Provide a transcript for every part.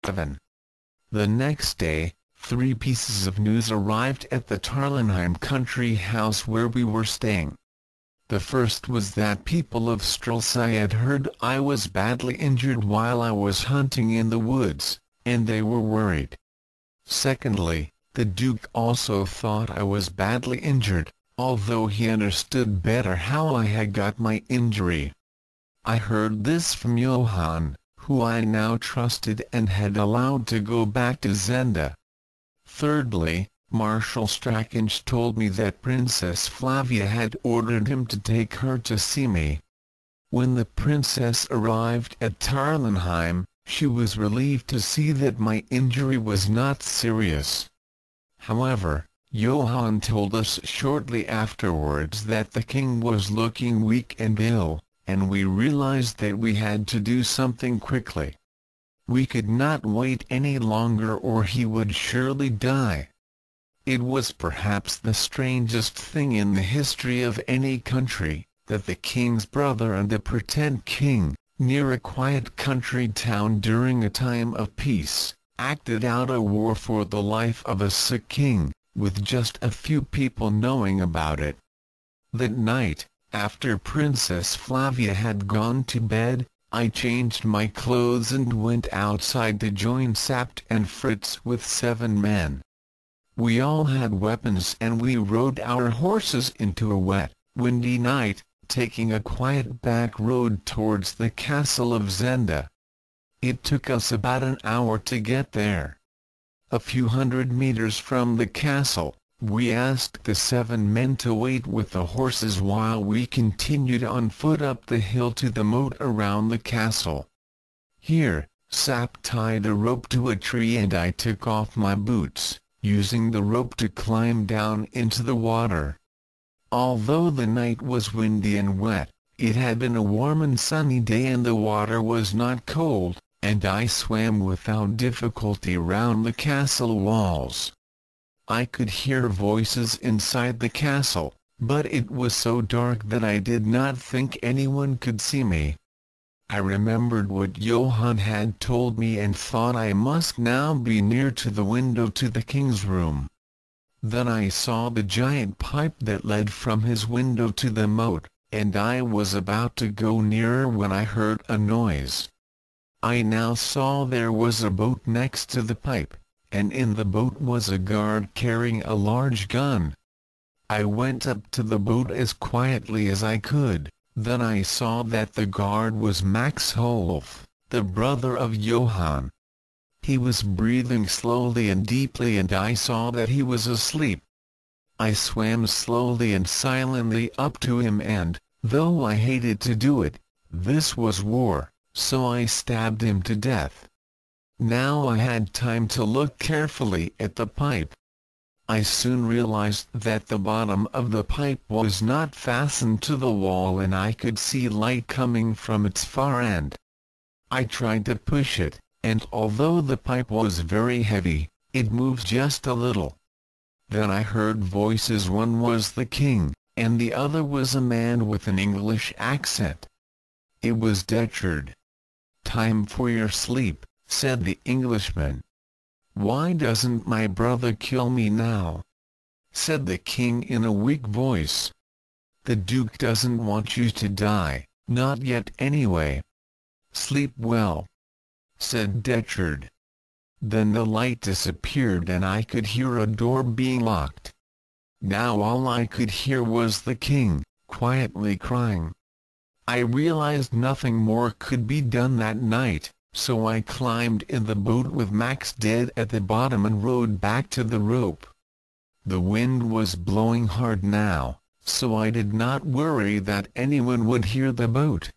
7. The next day, 3 pieces of news arrived at the Tarlenheim country house where we were staying. The first was that people of Strelsau had heard I was badly injured while I was hunting in the woods, and they were worried. Secondly, the Duke also thought I was badly injured, although he understood better how I had got my injury. I heard this from Johann, who I now trusted and had allowed to go back to Zenda. Thirdly, Marshal Strachinch told me that Princess Flavia had ordered him to take her to see me. When the princess arrived at Tarlenheim, she was relieved to see that my injury was not serious. However, Johann told us shortly afterwards that the king was looking weak and ill, and we realized that we had to do something quickly. We could not wait any longer or he would surely die. It was perhaps the strangest thing in the history of any country, that the king's brother and the pretend king, near a quiet country town during a time of peace, acted out a war for the life of a sick king, with just a few people knowing about it. That night, after Princess Flavia had gone to bed, I changed my clothes and went outside to join Sapt and Fritz with 7 men. We all had weapons and we rode our horses into a wet, windy night, taking a quiet back road towards the castle of Zenda. It took us about an hour to get there. A few hundred meters from the castle, we asked the 7 men to wait with the horses while we continued on foot up the hill to the moat around the castle. Here, Sapt tied a rope to a tree and I took off my boots, using the rope to climb down into the water. Although the night was windy and wet, it had been a warm and sunny day and the water was not cold, and I swam without difficulty round the castle walls. I could hear voices inside the castle, but it was so dark that I did not think anyone could see me. I remembered what Johann had told me and thought I must now be near to the window to the king's room. Then I saw the giant pipe that led from his window to the moat, and I was about to go nearer when I heard a noise. I now saw there was a boat next to the pipe, and in the boat was a guard carrying a large gun. I went up to the boat as quietly as I could. Then I saw that the guard was Max Holf, the brother of Johann. He was breathing slowly and deeply and I saw that he was asleep. I swam slowly and silently up to him and, though I hated to do it, this was war, so I stabbed him to death. Now I had time to look carefully at the pipe. I soon realized that the bottom of the pipe was not fastened to the wall and I could see light coming from its far end. I tried to push it, and although the pipe was very heavy, it moved just a little. Then I heard voices. One was the king, and the other was a man with an English accent. It was Detchard. "Time for your sleep," said the Englishman. "Why doesn't my brother kill me now?" said the king in a weak voice. "The Duke doesn't want you to die, not yet anyway." "Sleep well," said Detchard. Then the light disappeared and I could hear a door being locked. Now all I could hear was the king, quietly crying. I realized nothing more could be done that night, so I climbed in the boat with Max dead at the bottom and rowed back to the rope. The wind was blowing hard now, so I did not worry that anyone would hear the boat.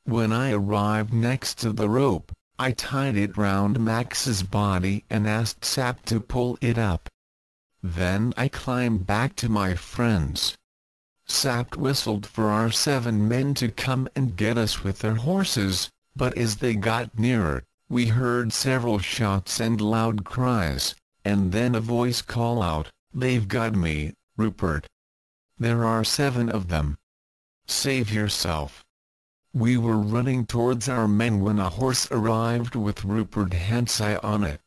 When I arrived next to the rope, I tied it round Max's body and asked Sap to pull it up. Then I climbed back to my friends. Sap whistled for our 7 men to come and get us with their horses, but as they got nearer, we heard several shots and loud cries, and then a voice call out, "They've got me, Rupert. There are 7 of them. Save yourself." We were running towards our men when a horse arrived with Rupert Hensey on it.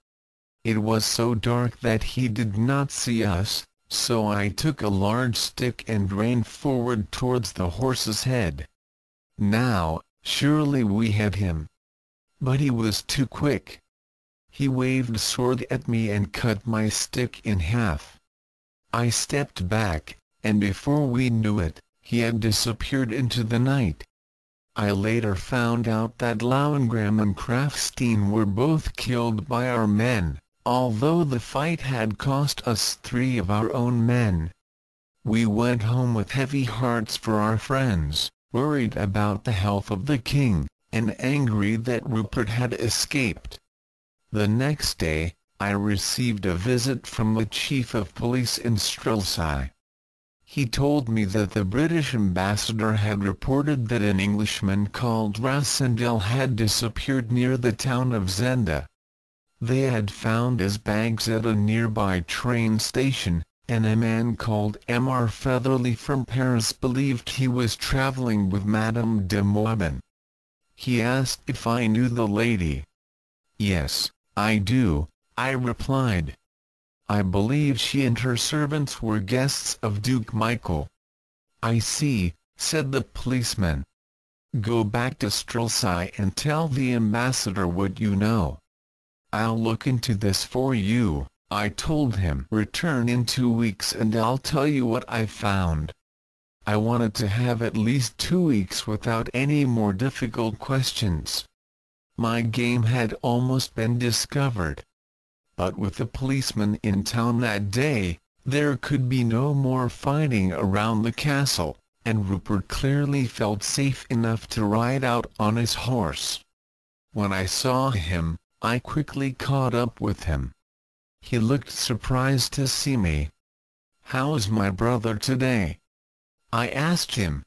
It was so dark that he did not see us, so I took a large stick and ran forward towards the horse's head. Now, surely we had him. But he was too quick. He waved a sword at me and cut my stick in half. I stepped back, and before we knew it, he had disappeared into the night. I later found out that Lauengram and Krafstein were both killed by our men, although the fight had cost us 3 of our own men. We went home with heavy hearts for our friends, worried about the health of the king, and angry that Rupert had escaped. The next day, I received a visit from the chief of police in Strelsau. He told me that the British ambassador had reported that an Englishman called Rassendel had disappeared near the town of Zenda. They had found his bags at a nearby train station, and a man called Mr. Featherly from Paris believed he was traveling with Madame de Moibin. He asked if I knew the lady. "Yes, I do," I replied. "I believe she and her servants were guests of Duke Michael." "I see," said the policeman. "Go back to Strelsau and tell the ambassador what you know." "I'll look into this for you," I told him. "Return in 2 weeks and I'll tell you what I found." I wanted to have at least 2 weeks without any more difficult questions. My game had almost been discovered. But with the policeman in town that day, there could be no more fighting around the castle, and Rupert clearly felt safe enough to ride out on his horse. When I saw him, I quickly caught up with him. He looked surprised to see me. "How's my brother today?" I asked him.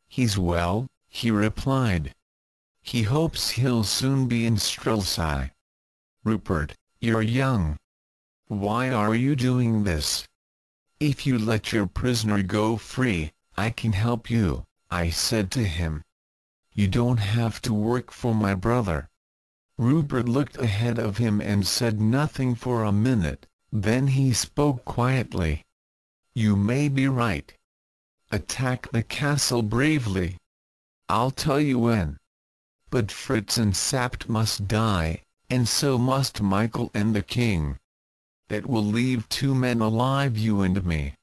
"He's well," he replied. "He hopes he'll soon be in Strelsau." "Rupert, you're young. Why are you doing this? If you let your prisoner go free, I can help you," I said to him. "You don't have to work for my brother." Rupert looked ahead of him and said nothing for a minute, then he spoke quietly. "You may be right. Attack the castle bravely. I'll tell you when. But Fritz and Sapt must die, and so must Michael and the king. That will leave 2 men alive, you and me.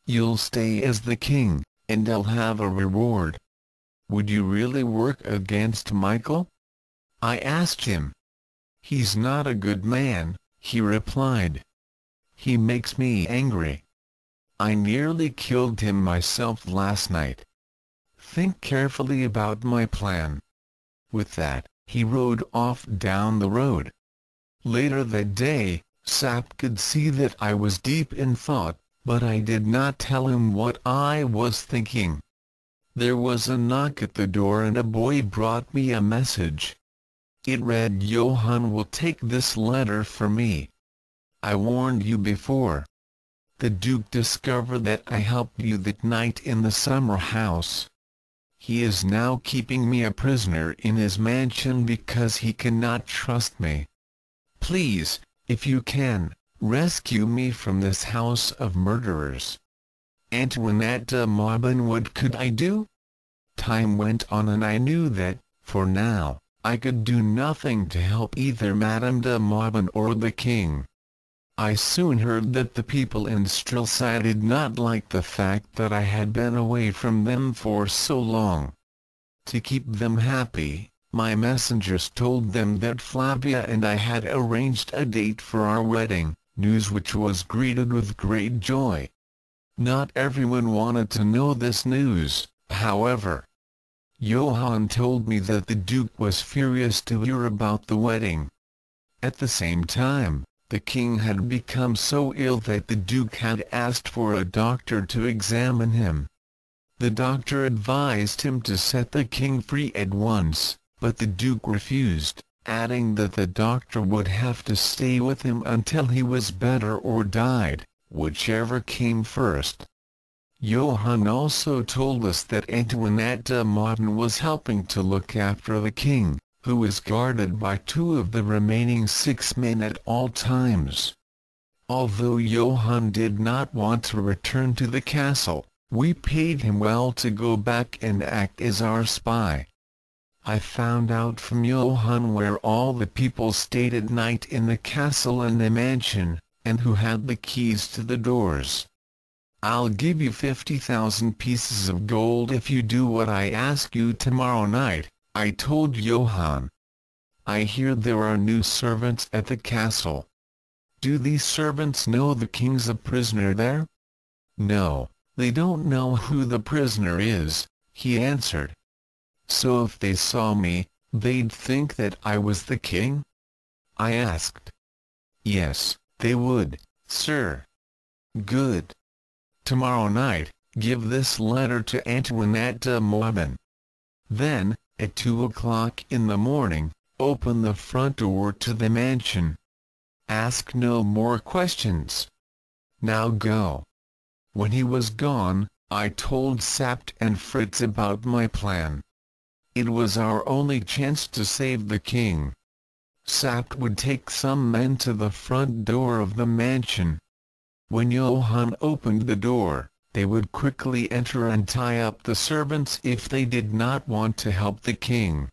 You'll stay as the king, and I'll have a reward." "Would you really work against Michael?" I asked him. "He's not a good man," he replied. "He makes me angry. I nearly killed him myself last night. Think carefully about my plan." With that, he rode off down the road. Later that day, Sap could see that I was deep in thought, but I did not tell him what I was thinking. There was a knock at the door and a boy brought me a message. It read, "Johann will take this letter for me. I warned you before. The Duke discovered that I helped you that night in the summer house. He is now keeping me a prisoner in his mansion because he cannot trust me. Please, if you can, rescue me from this house of murderers." Antoinette de Moibin, what could I do? Time went on and I knew that, for now, I could do nothing to help either Madame de Moibin or the king. I soon heard that the people in Strelsau did not like the fact that I had been away from them for so long. To keep them happy, my messengers told them that Flavia and I had arranged a date for our wedding, news which was greeted with great joy. Not everyone wanted to know this news, however. Johann told me that the Duke was furious to hear about the wedding. At the same time, the king had become so ill that the Duke had asked for a doctor to examine him. The doctor advised him to set the king free at once, but the Duke refused, adding that the doctor would have to stay with him until he was better or died, whichever came first. Johann also told us that Antoinette de Modène was helping to look after the king, who was guarded by 2 of the remaining 6 men at all times. Although Johann did not want to return to the castle, we paid him well to go back and act as our spy. I found out from Johann where all the people stayed at night in the castle and the mansion, and who had the keys to the doors. I'll give you 50,000 pieces of gold if you do what I ask you tomorrow night, I told Johann. I hear there are new servants at the castle. Do these servants know the king's a prisoner there? No, they don't know who the prisoner is, he answered. So if they saw me, they'd think that I was the king? I asked. Yes, they would, sir. Good. Tomorrow night, give this letter to Antoinette de Modène. Then, at 2 o'clock in the morning, open the front door to the mansion. Ask no more questions. Now go. When he was gone, I told Sapt and Fritz about my plan. It was our only chance to save the king. Sapt would take some men to the front door of the mansion. When Johann opened the door, they would quickly enter and tie up the servants if they did not want to help the king.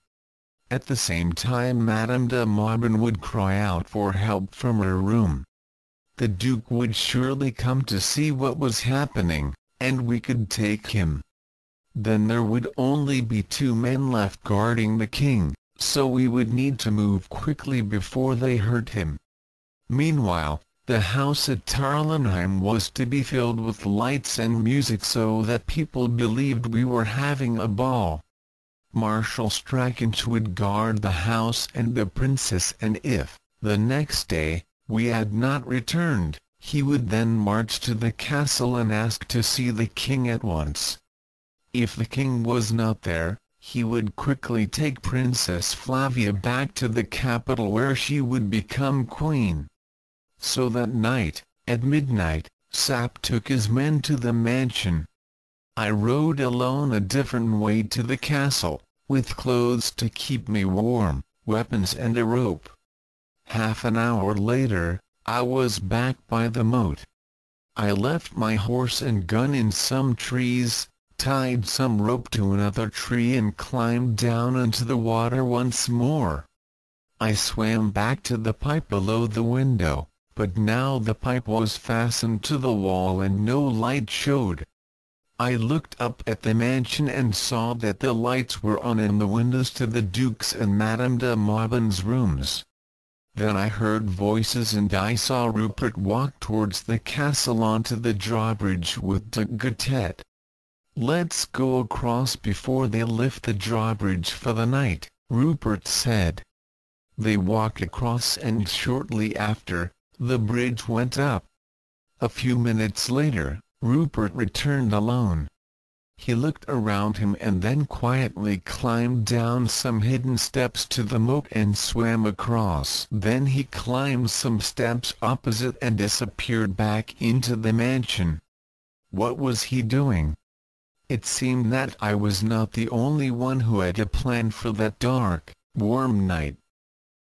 At the same time Madame de Modène would cry out for help from her room. The Duke would surely come to see what was happening, and we could take him. Then there would only be 2 men left guarding the king, so we would need to move quickly before they hurt him. Meanwhile, the house at Tarlenheim was to be filled with lights and music so that people believed we were having a ball. Marshal Strachan would guard the house and the princess, and if, the next day, we had not returned, he would then march to the castle and ask to see the king at once. If the king was not there, he would quickly take Princess Flavia back to the capital where she would become queen. So that night, at midnight, Sapt took his men to the mansion. I rode alone a different way to the castle, with clothes to keep me warm, weapons and a rope. Half an hour later, I was back by the moat. I left my horse and gun in some trees, tied some rope to another tree and climbed down into the water once more. I swam back to the pipe below the window, but now the pipe was fastened to the wall and no light showed. I looked up at the mansion and saw that the lights were on in the windows to the Duke's and Madame de Modène's rooms. Then I heard voices and I saw Rupert walk towards the castle onto the drawbridge with de Gutet. "Let's go across before they lift the drawbridge for the night," Rupert said. They walked across and shortly after, the bridge went up. A few minutes later, Rupert returned alone. He looked around him and then quietly climbed down some hidden steps to the moat and swam across. Then he climbed some steps opposite and disappeared back into the mansion. What was he doing? It seemed that I was not the only one who had a plan for that dark, warm night.